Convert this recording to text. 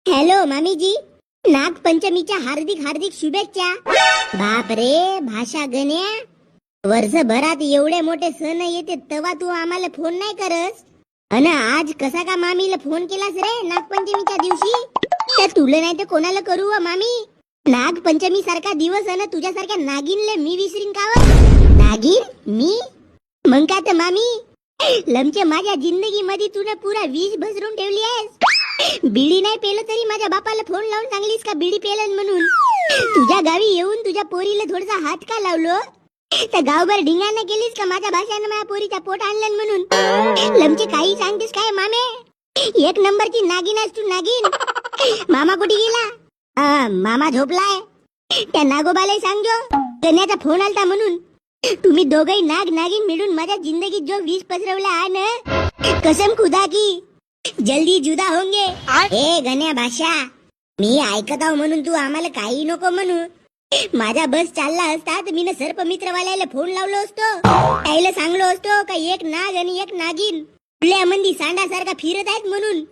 Hello मामीजी, नागपंचमीच्या हार्दिक हार्दिक शुभेच्छा. बाप रे भाषा गण्या, वर्षभरात एवढे मोठे सण येते तेव्हा तू आम्हाला फोन नाही करस. अन आज कसा का मामीला फोन केलास रे नागपंचमीच्या दिवशी? त्या तुला नाही तर कोणाला करू व मामी? नागपंचमी सारखा दिवस अन तुझ्यासारख्या नागिनले मी विसरीन का व? नागिन मी? मग काय तर मामी, लमचे माझ्या जिंदगी मध्ये तुने पुरा विष भसरून ठेवली आहेस. बिडी नाही पेलं तरी माझ्या बापाला फोन लावून सांगलीस का बिडी पेलन म्हणून? तुझ्या गावी येऊन तुझ्या पोरीला थोडासा हात का लावलो? तर गावभर ढिंगाणा केलीस का माझ्या भाषानं माझ्या पोरीचा पोट आणलं म्हणून? लमचे काही सांगतेस काय मामे? एक नंबरची नागिन आहेस तू, नागिन. मामा कुठे गेला? मामा झोपलाय. त्या नागोबाला सांगजो गण्याचा फोन आलता म्हणून. तुम्ही दोघही नाग नागिन मिळून माझ्या जिंदगीत जो विष पसरवला आहे ना, कसम खुदा की जल्दी जुदा होंगे. ए गण्या भाषा, मी ऐकत आहो म्हणून तू आम्हाला काही नको म्हणू. माझा बस चालला असता तर मी सर्प मित्रवाल्याला फोन लावलो असतो. त्याला सांगलो असतो का एक नाग आणि एक नागिन आपल्या मंदी सांडासारखा फिरत आहेत म्हणून.